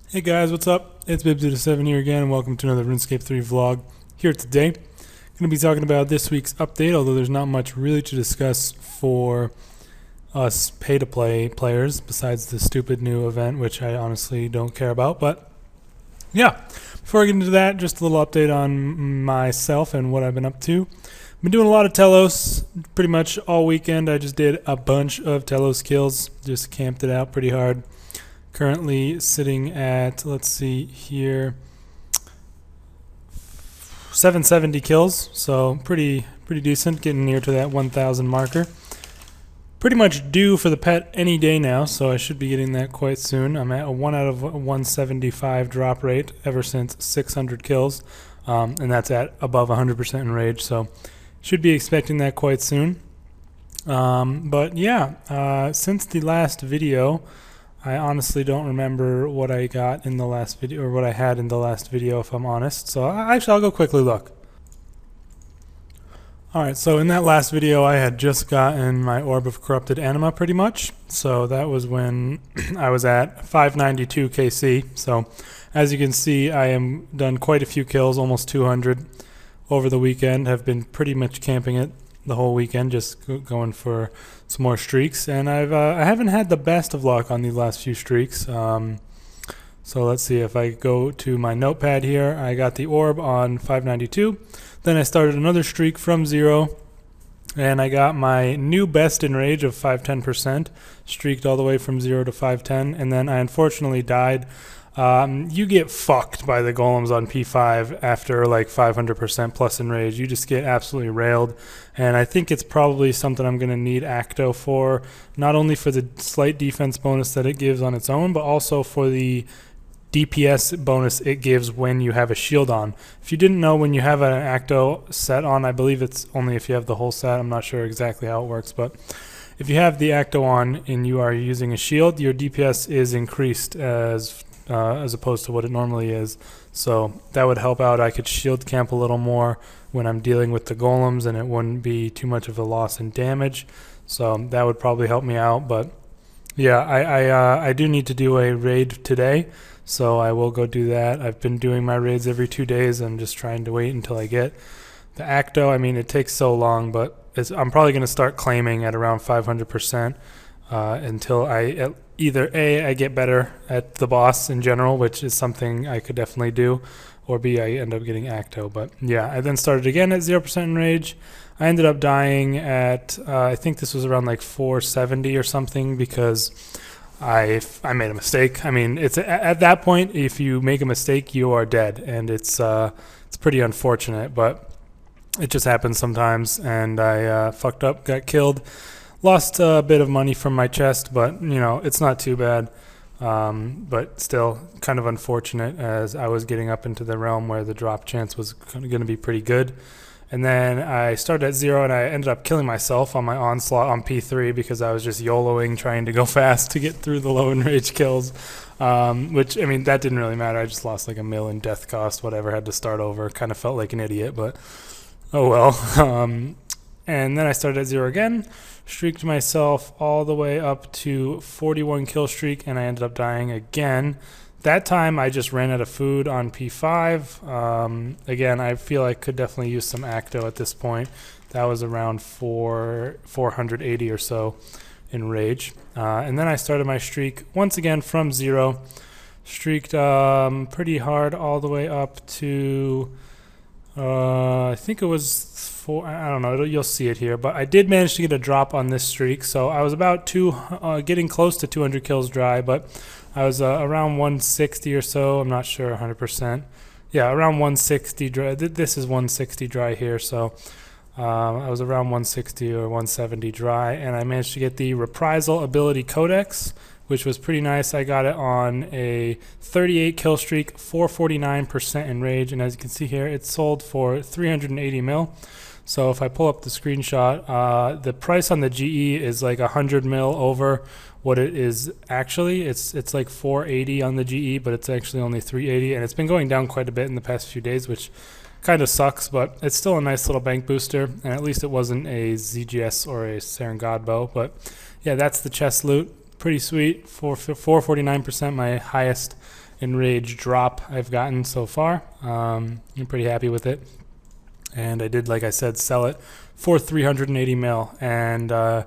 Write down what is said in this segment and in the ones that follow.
Hey guys, what's up? It's Bibs87 here again, and welcome to another RuneScape 3 vlog. Here today, going to be talking about this week's update, although there's not much really to discuss for us pay-to-play players, besides the stupid new event, which I honestly don't care about. But yeah, before I get into that, just a little update on myself and what I've been up to. I've been doing a lot of Telos pretty much all weekend. I just did a bunch of Telos kills, just camped it out pretty hard. Currently sitting at, let's see here, 770 kills, so pretty decent, getting near to that 1,000 marker. Pretty much due for the pet any day now, so I should be getting that quite soon. I'm at a 1 out of 175 drop rate ever since 600 kills, and that's at above 100% in rage, so should be expecting that quite soon. But yeah, since the last video, I honestly don't remember what I got in the last video, or what I had in the last video, if I'm honest. So actually, I'll go quickly look. Alright, so in that last video, I had just gotten my Orb of Corrupted Anima pretty much. So that was when I was at 592 KC. So as you can see, I am done quite a few kills, almost 200 over the weekend. Have been pretty much camping it the whole weekend, just going for some more streaks, and I haven't had the best of luck on these last few streaks. So let's see, if I go to my notepad here, I got the orb on 592, then I started another streak from 0, and I got my new best in rage of 510%, streaked all the way from 0 to 510, and then I unfortunately died. You get fucked by the golems on P5 after like 500% plus in rage. You just get absolutely railed, and I think it's probably something I'm going to need Acto for, not only for the slight defense bonus that it gives on its own, but also for the DPS bonus it gives when you have a shield on. If you didn't know, when you have an Acto set on, I believe it's only if you have the whole set, I'm not sure exactly how it works, but if you have the Acto on and you are using a shield, your DPS is increased as opposed to what it normally is. So that would help out. I could shield camp a little more when I'm dealing with the golems, and it wouldn't be too much of a loss in damage. So that would probably help me out. But yeah, I do need to do a raid today, so I will go do that. I've been doing my raids every 2 days. I'm just trying to wait until I get the Acto. I mean, it takes so long, but I'm probably going to start claiming at around 500% until I either A, I get better at the boss in general, which is something I could definitely do, or B, I end up getting Acto. But yeah, I then started again at 0% in rage. I ended up dying at, I think this was around like 470 or something, because I made a mistake. I mean, it's at that point, if you make a mistake, you are dead, and it's pretty unfortunate, but it just happens sometimes, and I fucked up, got killed. Lost a bit of money from my chest, but you know, it's not too bad. But still kind of unfortunate, as I was getting up into the realm where the drop chance was going to be pretty good. And then I started at 0, and I ended up killing myself on my onslaught on P3 because I was just YOLOing, trying to go fast to get through the low enrage kills. Which, I mean, that didn't really matter. I just lost like a mil in death cost, whatever, had to start over. Kind of felt like an idiot, but oh well. And then I started at 0 again, streaked myself all the way up to 41 kill streak, and I ended up dying again. That time I just ran out of food on P5. Again, I feel I could definitely use some Acto at this point. That was around 480 or so in rage. And then I started my streak once again from 0. Streaked pretty hard all the way up to, I think it was I don't know, you'll see it here, but I did manage to get a drop on this streak, so I was about getting close to 200 kills dry, but I was around 160 or so. I'm not sure 100%. Yeah, around 160 dry. This is 160 dry here, so I was around 160 or 170 dry, and I managed to get the Reprisal Ability Codex, which was pretty nice. I got it on a 38 kill streak, 449% in rage, and as you can see here, it sold for 380 mil. So if I pull up the screenshot, the price on the GE is like 100 mil over what it is actually. It's like 480 on the GE, but it's actually only 380, and it's been going down quite a bit in the past few days, which kind of sucks, but it's still a nice little bank booster, and at least it wasn't a ZGS or a Saren God bow. But yeah, that's the chest loot. Pretty sweet. 449%, my highest Enrage drop I've gotten so far. I'm pretty happy with it. And I did, like I said, sell it for 380 mil. And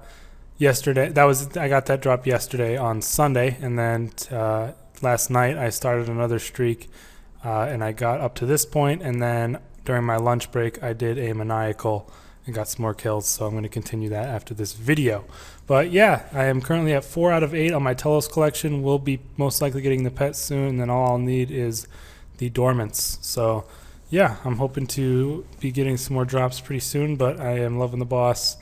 yesterday, I got that drop yesterday on Sunday, and then last night I started another streak, and I got up to this point, and then during my lunch break I did a maniacal and got some more kills, so I'm going to continue that after this video. But yeah, I am currently at 4 out of 8 on my Telos collection. We'll be most likely getting the pet soon, and then all I'll need is the dormants. So yeah, I'm hoping to be getting some more drops pretty soon, but I am loving the boss.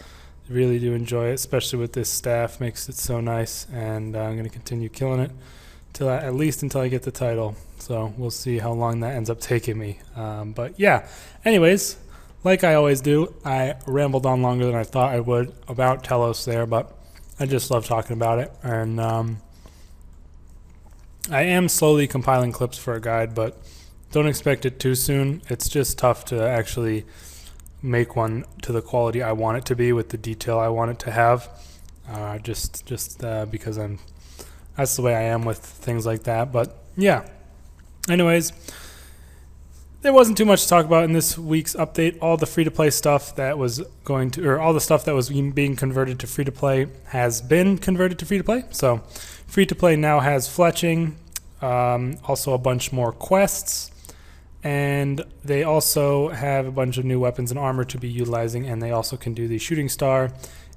I really do enjoy it, especially with this staff. Makes it so nice, and I'm going to continue killing it at least until I get the title. So we'll see how long that ends up taking me. But yeah, anyways, like I always do, I rambled on longer than I thought I would about Telos there, but I just love talking about it. And I am slowly compiling clips for a guide, but don't expect it too soon. It's just tough to actually make one to the quality I want it to be with the detail I want it to have. Just because that's the way I am with things like that. But yeah, anyways, there wasn't too much to talk about in this week's update. All the free-to-play stuff that was all the stuff that was being converted to free-to-play has been converted to free-to-play. So free-to-play now has fletching, also a bunch more quests, and they also have a bunch of new weapons and armor to be utilizing, and they also can do the Shooting Star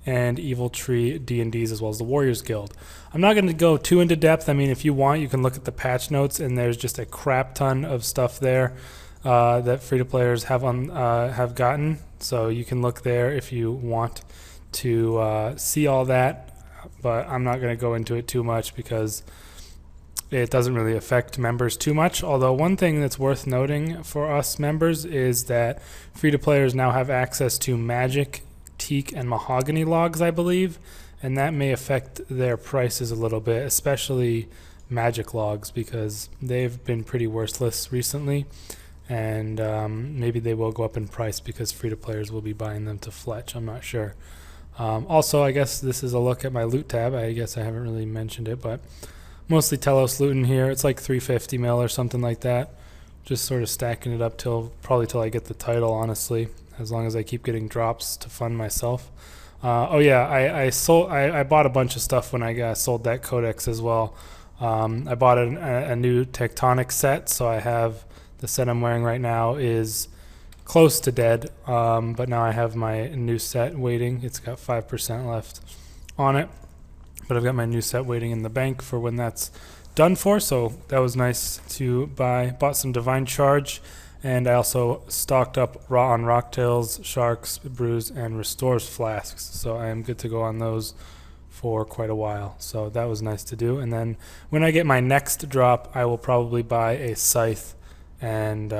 and Evil Tree D&Ds as well as the Warriors Guild. I'm not going to go too into depth. I mean, if you want, you can look at the patch notes, and there's just a crap ton of stuff there that free-to-players have gotten. So you can look there if you want to see all that. But I'm not going to go into it too much because it doesn't really affect members too much. Although one thing that's worth noting for us members is that free-to-players now have access to Magic, Teak, and Mahogany logs, I believe, and that may affect their prices a little bit, especially Magic logs, because they've been pretty worthless recently, and maybe they will go up in price because free-to-players will be buying them to fletch. I'm not sure. Also, I guess this is a look at my loot tab. I guess I haven't really mentioned it, but mostly Telos loot in here. It's like 350 mil or something like that. Just sort of stacking it up probably till I get the title, honestly, as long as I keep getting drops to fund myself. Oh yeah, I bought a bunch of stuff when I sold that codex as well. I bought a new Tectonic set, so I have the set I'm wearing right now is close to dead, but now I have my new set waiting. It's got 5% left on it, but I've got my new set waiting in the bank for when that's done for, so that was nice to buy. Bought some Divine Charge, and I also stocked up raw on Rocktails, Sharks, Brews, and Restores flasks, so I am good to go on those for quite a while. So that was nice to do. And then when I get my next drop, I will probably buy a Scythe, and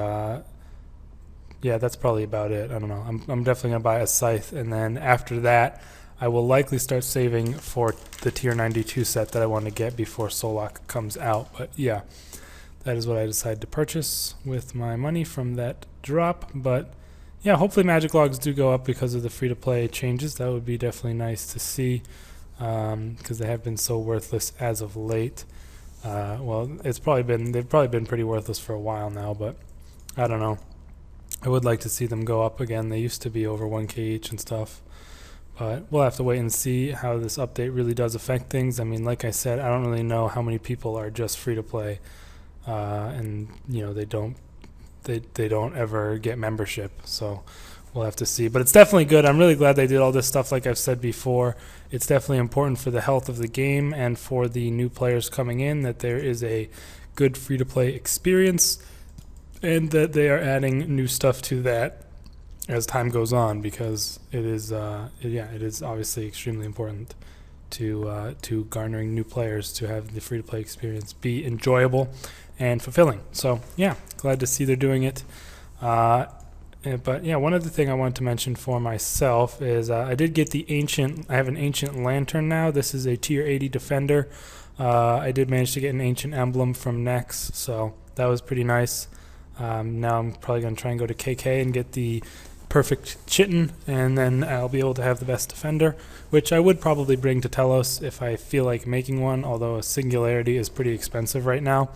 yeah, that's probably about it. I don't know. I'm definitely going to buy a Scythe, and then after that, I will likely start saving for the tier 92 set that I want to get before Solak comes out. But yeah, that is what I decided to purchase with my money from that drop. But yeah, hopefully Magic logs do go up because of the free-to-play changes. That would be definitely nice to see, because they have been so worthless as of late. Well, they've probably been pretty worthless for a while now, but I don't know. I would like to see them go up again. They used to be over 1k each and stuff. But we'll have to wait and see how this update really does affect things. I mean, like I said, I don't really know how many people are just free to play, and you know, they don't ever get membership. So we'll have to see. But it's definitely good. I'm really glad they did all this stuff. Like I've said before, it's definitely important for the health of the game and for the new players coming in that there is a good free to play experience, and that they are adding new stuff to that as time goes on, because it is obviously extremely important to garnering new players to have the free-to-play experience be enjoyable and fulfilling. So yeah, glad to see they're doing it. But yeah, one other thing I wanted to mention for myself is I did get I have an Ancient Lantern now. This is a tier 80 defender. I did manage to get an Ancient Emblem from Nex, so that was pretty nice. Now I'm probably going to try and go to KK and get the perfect Chitin, and then I'll be able to have the best defender, which I would probably bring to Telos if I feel like making one, although a Singularity is pretty expensive right now.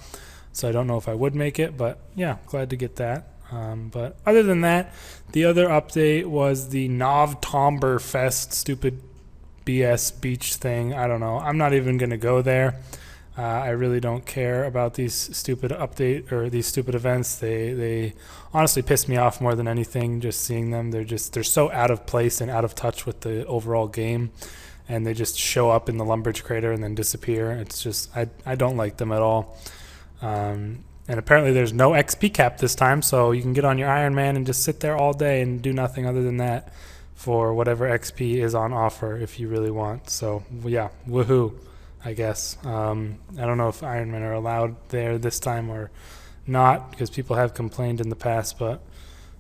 so I don't know if I would make it, but yeah, glad to get that. But other than that, the other update was the Novemberfest stupid BS beach thing. I don't know. I'm not even going to go there. I really don't care about these stupid these stupid events. They honestly piss me off more than anything. Just seeing them, they're so out of place and out of touch with the overall game, and they just show up in the Lumbridge crater and then disappear. It's just I don't like them at all. And apparently there's no XP cap this time, so you can get on your Iron Man and just sit there all day and do nothing other than that for whatever XP is on offer if you really want. So yeah, woohoo, I guess. I don't know if Iron Men are allowed there this time or not, because people have complained in the past, but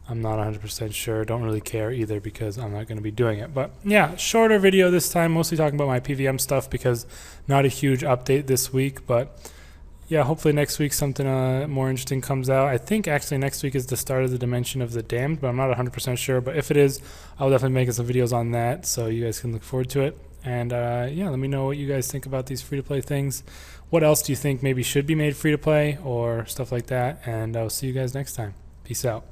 I'm not 100% sure. Don't really care either because I'm not going to be doing it. But yeah, shorter video this time, mostly talking about my PVM stuff because not a huge update this week, but yeah, hopefully next week something more interesting comes out. I think actually next week is the start of the Dimension of the Damned, but I'm not 100% sure. But if it is, I'll definitely make some videos on that, so you guys can look forward to it. And yeah, let me know what you guys think about these free-to-play things. What else do you think maybe should be made free-to-play or stuff like that? And I'll see you guys next time. Peace out.